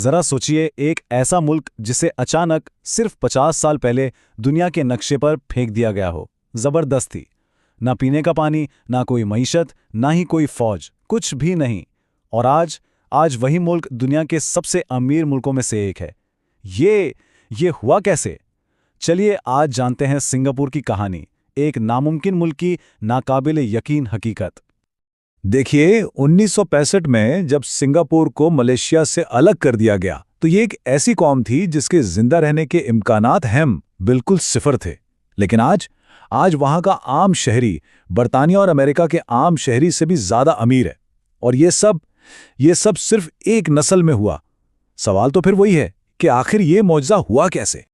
जरा सोचिए, एक ऐसा मुल्क जिसे अचानक सिर्फ 50 साल पहले दुनिया के नक्शे पर फेंक दिया गया हो। जबरदस्ती। ना पीने का पानी, ना कोई मईशत, ना ही कोई फौज, कुछ भी नहीं। और आज वही मुल्क दुनिया के सबसे अमीर मुल्कों में से एक है। ये हुआ कैसे? चलिए आज जानते हैं सिंगापुर की कहानी, एक नामुमकिन मुल्क की नाकाबिले यकीन हकीकत। देखिए, 1965 में जब सिंगापुर को मलेशिया से अलग कर दिया गया तो ये एक ऐसी कौम थी जिसके जिंदा रहने के इम्कानात बिल्कुल सिफर थे। लेकिन आज वहां का आम शहरी बरतानिया और अमेरिका के आम शहरी से भी ज्यादा अमीर है। और ये सब सिर्फ एक नस्ल में हुआ। सवाल तो फिर वही है कि आखिर ये मौजज़ा हुआ कैसे?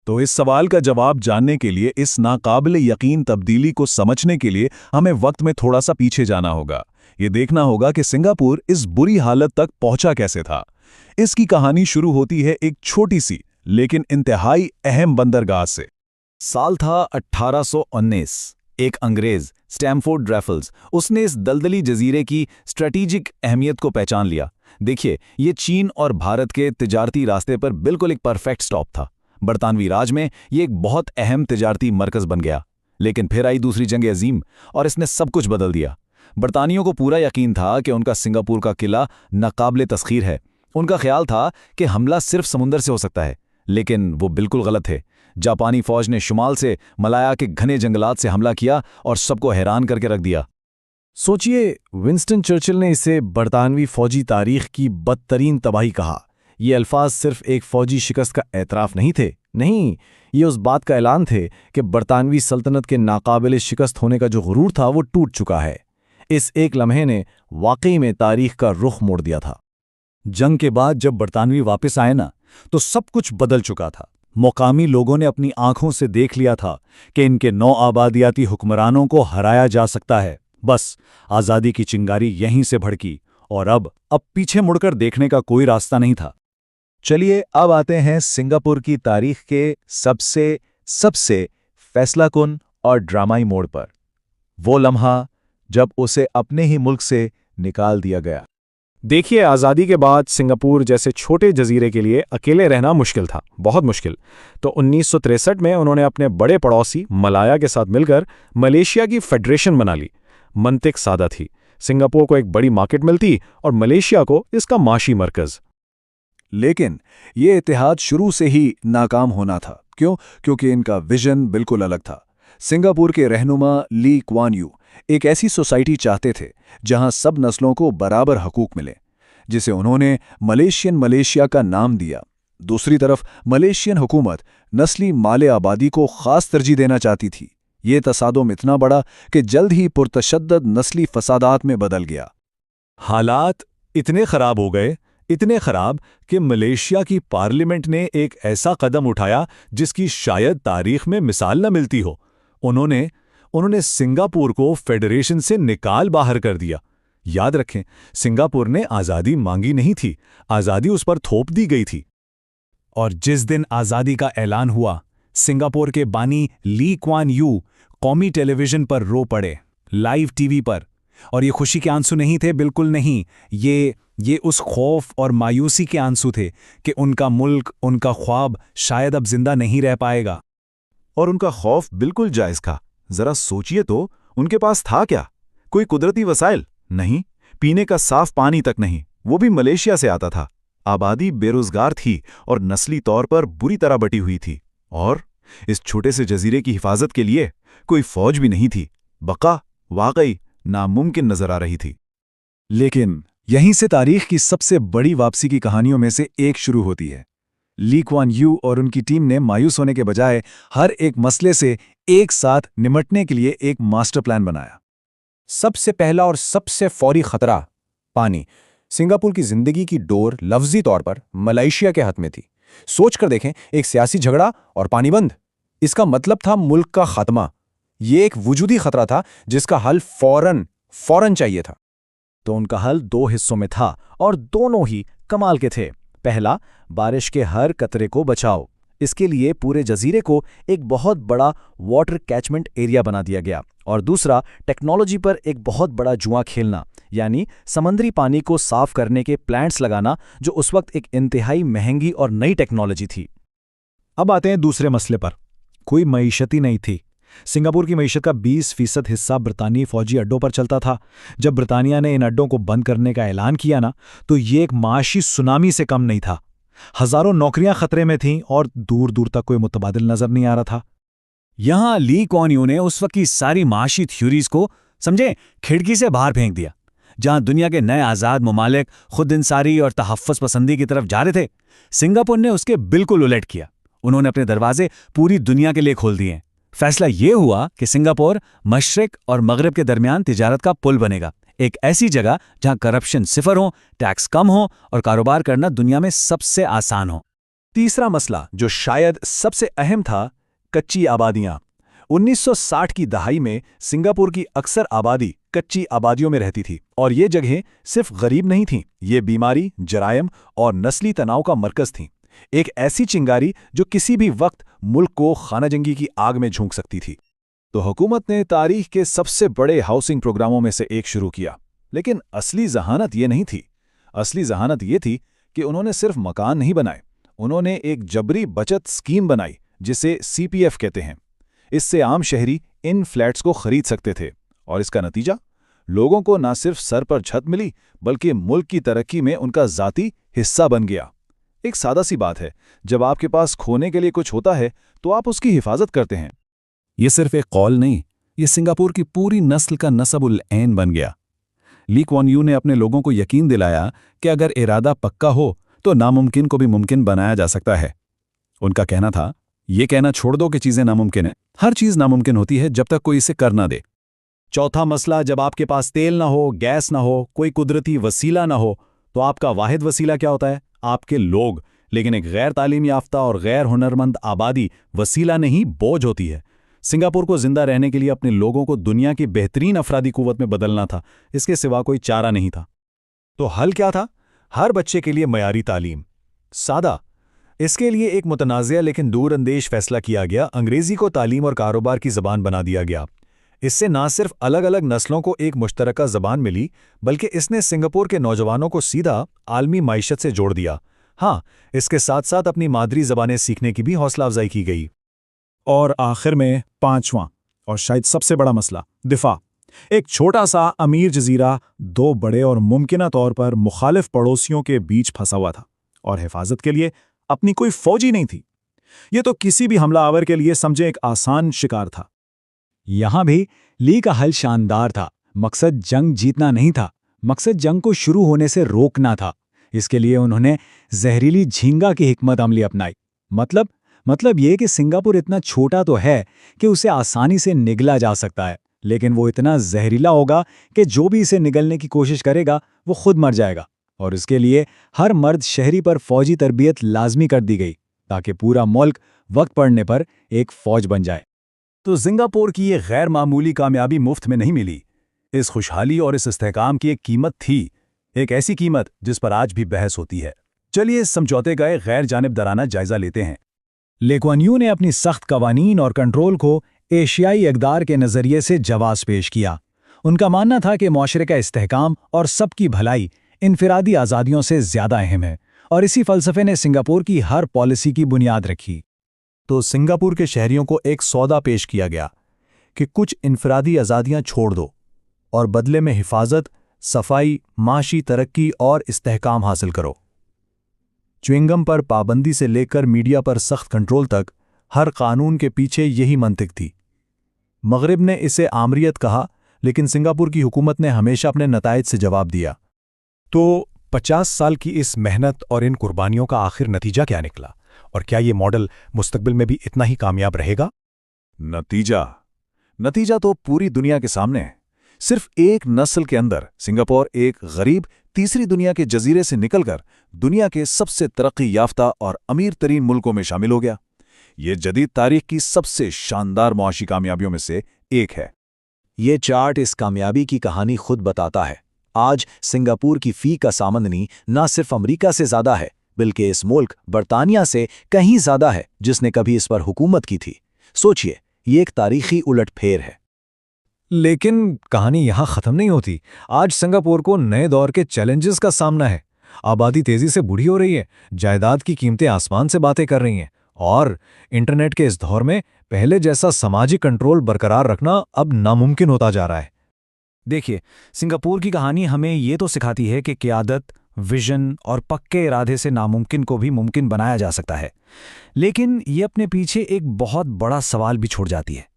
तो इस सवाल का जवाब जानने के लिए, इस नाकाबिले यकीन तब्दीली को समझने के लिए हमें वक्त में थोड़ा सा पीछे जाना होगा। ये देखना होगा कि सिंगापुर इस बुरी हालत तक पहुंचा कैसे था। इसकी कहानी शुरू होती है एक छोटी सी लेकिन इंतहाई अहम बंदरगाह से। साल था 1819। एक अंग्रेज, स्टैमफोर्ड रैफल्स, उसने इस दलदली जजीरे की स्ट्रेटेजिक अहमियत को पहचान लिया। देखिए, ये चीन और भारत के तिजारती रास्ते पर बिल्कुल एक परफेक्ट स्टॉप था। बरतानवी राज में ये एक बहुत अहम तिजारती मरकज बन गया। लेकिन फिर आई दूसरी जंग अजीम और इसने सब कुछ बदल दिया। बरतानियों को पूरा यकीन था कि उनका सिंगापुर का किला नाकाबिले तस्खीर है। उनका ख्याल था कि हमला सिर्फ समुंदर से हो सकता है, लेकिन वो बिल्कुल गलत थे। जापानी फौज ने शुमाल से मलाया के घने जंगलात से हमला किया और सबको हैरान करके रख दिया। सोचिए, विंस्टन चर्चिल ने इसे बरतानवी फौजी तारीख की बदतरीन तबाही कहा। ये अल्फाज सिर्फ एक फौजी शिकस्त का एतराफ़ नहीं थे, नहीं, ये उस बात का ऐलान थे कि बरतानवी सल्तनत के नाकाबिले शिकस्त होने का जो गुरूर था वो टूट चुका है। इस एक लम्हे ने वाकई में तारीख का रुख मोड़ दिया था। जंग के बाद जब बरतानवी वापस आए ना, तो सब कुछ बदल चुका था। मुकामी लोगों ने अपनी आंखों से देख लिया था कि इनके नौ आबादियाती हुक्मरानों को हराया जा सकता है। बस आज़ादी की चिंगारी यहीं से भड़की और अब पीछे मुड़कर देखने का कोई रास्ता नहीं था। चलिए अब आते हैं सिंगापुर की तारीख के सबसे फैसलाकुन और ड्रामाई मोड़ पर। वो लम्हा जब उसे अपने ही मुल्क से निकाल दिया गया। देखिए, आज़ादी के बाद सिंगापुर जैसे छोटे जजीरे के लिए अकेले रहना मुश्किल था, बहुत मुश्किल। तो 1963 में उन्होंने अपने बड़े पड़ोसी मलाया के साथ मिलकर मलेशिया की फेडरेशन बना ली। मंतिक सादा थी, सिंगापुर को एक बड़ी मार्केट मिलती और मलेशिया को इसका माशी मरकज़। लेकिन ये इतिहाद शुरू से ही नाकाम होना था। क्यों? क्योंकि इनका विजन बिल्कुल अलग था। सिंगापुर के रहनुमा ली क्वान यू एक ऐसी सोसाइटी चाहते थे जहां सब नस्लों को बराबर हकूक मिले, जिसे उन्होंने मलेशिया का नाम दिया। दूसरी तरफ मलेशियन हुकूमत नस्ली माले आबादी को खास तरजीह देना चाहती थी। ये तसादुम इतना बड़ा कि जल्द ही पुरतशद्दद नस्ली फसादात में बदल गया। हालात इतने खराब हो गए, इतने खराब कि मलेशिया की पार्लियामेंट ने एक ऐसा कदम उठाया जिसकी शायद तारीख में मिसाल न मिलती हो। उन्होंने सिंगापुर को फेडरेशन से निकाल बाहर कर दिया। याद रखें, सिंगापुर ने आज़ादी मांगी नहीं थी, आज़ादी उस पर थोप दी गई थी। और जिस दिन आज़ादी का ऐलान हुआ, सिंगापुर के बानी ली क्वान यू कौमी टेलीविजन पर रो पड़े, लाइव टीवी पर। और ये खुशी के आंसू नहीं थे, बिल्कुल नहीं। ये उस खौफ और मायूसी के आंसू थे कि उनका मुल्क, उनका ख्वाब शायद अब जिंदा नहीं रह पाएगा। और उनका खौफ बिल्कुल जायज था। जरा सोचिए तो, उनके पास था क्या? कोई कुदरती वसाइल नहीं, पीने का साफ पानी तक नहीं, वो भी मलेशिया से आता था। आबादी बेरोजगार थी और नस्ली तौर पर बुरी तरह बटी हुई थी। और इस छोटे से जजीरे की हिफाजत के लिए कोई फौज भी नहीं थी। बका वाकई नामुमकिन नजर आ रही थी। लेकिन यहीं से तारीख की सबसे बड़ी वापसी की कहानियों में से एक शुरू होती है। ली क्वान यू और उनकी टीम ने मायूस होने के बजाय हर एक मसले से एक साथ निमटने के लिए एक मास्टर प्लान बनाया। सबसे पहला और सबसे फौरी खतरा पानी। सिंगापुर की जिंदगी की डोर लफ्जी तौर पर मलेशिया के हाथ में थी। सोच कर देखें, एक सियासी झगड़ा और पानी बंद, इसका मतलब था मुल्क का खात्मा। ये एक वजूदी खतरा था जिसका हल फौरन चाहिए था। तो उनका हल दो हिस्सों में था और दोनों ही कमाल के थे। पहला, बारिश के हर कतरे को बचाओ। इसके लिए पूरे जजीरे को एक बहुत बड़ा वाटर कैचमेंट एरिया बना दिया गया, और दूसरा टेक्नोलॉजी पर एक बहुत बड़ा जुआ खेलना, यानी समुद्री पानी को साफ करने के प्लांट्स लगाना, जो उस वक्त एक इंतहाई महंगी और नई टेक्नोलॉजी थी। अब आते हैं दूसरे मसले पर। कोई मईशत ही नहीं थी। सिंगापुर की मईशत का 20% हिस्सा ब्रितानी फौजी अड्डों पर चलता था। जब ब्रितानिया ने इन अड्डों को बंद करने का ऐलान किया ना, तो ये एक माशी सुनामी से कम नहीं था। हजारों नौकरियां खतरे में थीं और दूर दूर तक कोई मुतबादिल नजर नहीं आ रहा था। यहां ली कुआन यू ने उस वक्त की सारी माशी थ्योरीज को समझे खिड़की से बाहर फेंक दिया। जहां दुनिया के नए आज़ाद ममालिक खुद इंसारी और तहफ़्फ़ुज़ पसंदी की तरफ जा रहे थे, सिंगापुर ने उसके बिल्कुल उलट किया। उन्होंने अपने दरवाजे पूरी दुनिया के लिए खोल दिए। फैसला ये हुआ कि सिंगापुर मशरिक और मगरिब के दरमियान तिजारत का पुल बनेगा, एक ऐसी जगह जहां करप्शन सिफर हो, टैक्स कम हो और कारोबार करना दुनिया में सबसे आसान हो। तीसरा मसला, जो शायद सबसे अहम था, कच्ची आबादियां। 1960 की दहाई में सिंगापुर की अक्सर आबादी कच्ची आबादियों में रहती थी, और ये जगहें सिर्फ गरीब नहीं थीं, ये बीमारी, जरायम और नस्ली तनाव का मरकज थीं। एक ऐसी चिंगारी जो किसी भी वक्त मुल्क को खानाजंगी की आग में झोंक सकती थी। तो हुकूमत ने तारीख के सबसे बड़े हाउसिंग प्रोग्रामों में से एक शुरू किया, लेकिन असली जहानत ये नहीं थी। असली जहानत ये थी कि उन्होंने सिर्फ मकान नहीं बनाए, उन्होंने एक जबरी बचत स्कीम बनाई जिसे CPF कहते हैं। इससे आम शहरी इन फ्लैट्स को खरीद सकते थे, और इसका नतीजा, लोगों को न सिर्फ सर पर छत मिली, बल्कि मुल्क की तरक्की में उनका ज़ाती हिस्सा बन गया। एक सादा सी बात है, जब आपके पास खोने के लिए कुछ होता है तो आप उसकी हिफाजत करते हैं। ये सिर्फ एक कौल नहीं, ये सिंगापुर की पूरी नस्ल का नसबुल ऐन बन गया। ली कुआन यू ने अपने लोगों को यकीन दिलाया कि अगर इरादा पक्का हो तो नामुमकिन को भी मुमकिन बनाया जा सकता है। उनका कहना था, ये कहना छोड़ दो कि चीज़ें नामुमकिन हैं। हर चीज़ नामुमकिन होती है जब तक कोई इसे कर ना दे। चौथा मसला, जब आपके पास तेल ना हो, गैस ना हो, कोई कुदरती वसीला ना हो, तो आपका वाहिद वसीला क्या होता है? आपके लोग। लेकिन एक गैर तालीम याफ्ता और गैर हुनरमंद आबादी वसीला नहीं, बोझ होती है। सिंगापुर को जिंदा रहने के लिए अपने लोगों को दुनिया की बेहतरीन अफरादी कुव्वत में बदलना था, इसके सिवा कोई चारा नहीं था। तो हल क्या था? हर बच्चे के लिए मयारी तालीम। सादा। इसके लिए एक मुतनाज़िया लेकिन दूरअंदेश फैसला किया गया, अंग्रेज़ी को तालीम और कारोबार की ज़बान बना दिया गया। इससे ना सिर्फ अलग अलग नस्लों को एक मुश्तरका ज़बान मिली, बल्कि इसने सिंगापुर के नौजवानों को सीधा आलमी माइशत से जोड़ दिया। हाँ, इसके साथ साथ अपनी मादरी ज़बानें सीखने की भी हौसला अफजाई की गई। और आखिर में पांचवां और शायद सबसे बड़ा मसला, दिफा। एक छोटा सा अमीर जजीरा दो बड़े और मुमकिना तौर पर मुखालिफ पड़ोसियों के बीच फंसा हुआ था, और हिफाजत के लिए अपनी कोई फौजी नहीं थी। यह तो किसी भी हमलावर के लिए समझे एक आसान शिकार था। यहां भी ली का हल शानदार था। मकसद जंग जीतना नहीं था, मकसद जंग को शुरू होने से रोकना था। इसके लिए उन्होंने जहरीली झींगा की हिकमत अमली अपनाई। मतलब ये कि सिंगापुर इतना छोटा तो है कि उसे आसानी से निगला जा सकता है, लेकिन वो इतना जहरीला होगा कि जो भी इसे निगलने की कोशिश करेगा वो खुद मर जाएगा। और इसके लिए हर मर्द शहरी पर फौजी तरबियत लाजमी कर दी गई, ताकि पूरा मुल्क वक्त पड़ने पर एक फौज बन जाए। तो सिंगापुर की ये गैर मामूली कामयाबी मुफ्त में नहीं मिली। इस खुशहाली और इस इस्तेहकाम की एक कीमत थी, एक ऐसी कीमत जिस पर आज भी बहस होती है। चलिए इस समझौते का एक गैर जानिबदाराना जायजा लेते हैं। ली कुआन यू ने अपनी सख्त कवानीन और कंट्रोल को एशियाई इक़दार के नज़रिए से जवाब पेश किया। उनका मानना था कि मुआशरे का इस्तेहकाम और सबकी भलाई इनफिरादी आज़ादियों से ज़्यादा अहम है, और इसी फ़लसफ़े ने सिंगापुर की हर पॉलिसी की बुनियाद रखी। तो सिंगापुर के शहरियों को एक सौदा पेश किया गया कि कुछ इनफरादी आज़ादियां छोड़ दो और बदले में हिफाजत, सफाई, माशी तरक्की और इस्तेहकाम हासिल करो। च्युइंगम पर पाबंदी से लेकर मीडिया पर सख्त कंट्रोल तक, हर कानून के पीछे यही मंतिक थी। मगरिब ने इसे आमरियत कहा, लेकिन सिंगापुर की हुकूमत ने हमेशा अपने नताइज से जवाब दिया। तो 50 साल की इस मेहनत और इन कुर्बानियों का आखिर नतीजा क्या निकला, और क्या ये मॉडल मुस्तकबिल में भी इतना ही कामयाब रहेगा? नतीजा तो पूरी दुनिया के सामने है। सिर्फ एक नस्ल के अंदर सिंगापुर एक गरीब तीसरी दुनिया के जजीरे से निकलकर दुनिया के सबसे तरक्की याफ्ता और अमीर तरीन मुल्कों में शामिल हो गया। ये जदीद तारीख की सबसे शानदार मुआशी कामयाबियों में से एक है। ये चार्ट इस कामयाबी की कहानी खुद बताता है। आज सिंगापुर की फ़ी का सामंदनी ना सिर्फ अमेरिका से ज़्यादा है, बल्कि इस मुल्क बरतानिया से कहीं ज्यादा है जिसने कभी इस पर हुकूमत की थी। सोचिए, ये एक तारीखी उलटफेर है। लेकिन कहानी यहाँ खत्म नहीं होती। आज सिंगापुर को नए दौर के चैलेंजेस का सामना है। आबादी तेजी से बूढ़ी हो रही है, जायदाद की कीमतें आसमान से बातें कर रही हैं, और इंटरनेट के इस दौर में पहले जैसा सामाजिक कंट्रोल बरकरार रखना अब नामुमकिन होता जा रहा है। देखिए, सिंगापुर की कहानी हमें ये तो सिखाती है कि क़यादत, विजन और पक्के इरादे से नामुमकिन को भी मुमकिन बनाया जा सकता है। लेकिन ये अपने पीछे एक बहुत बड़ा सवाल भी छोड़ जाती है।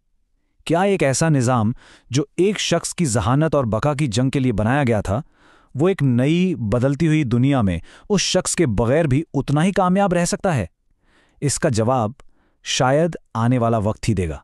क्या एक ऐसा निज़ाम जो एक शख्स की जहानत और बका की जंग के लिए बनाया गया था, वो एक नई बदलती हुई दुनिया में उस शख्स के बगैर भी उतना ही कामयाब रह सकता है? इसका जवाब शायद आने वाला वक्त ही देगा।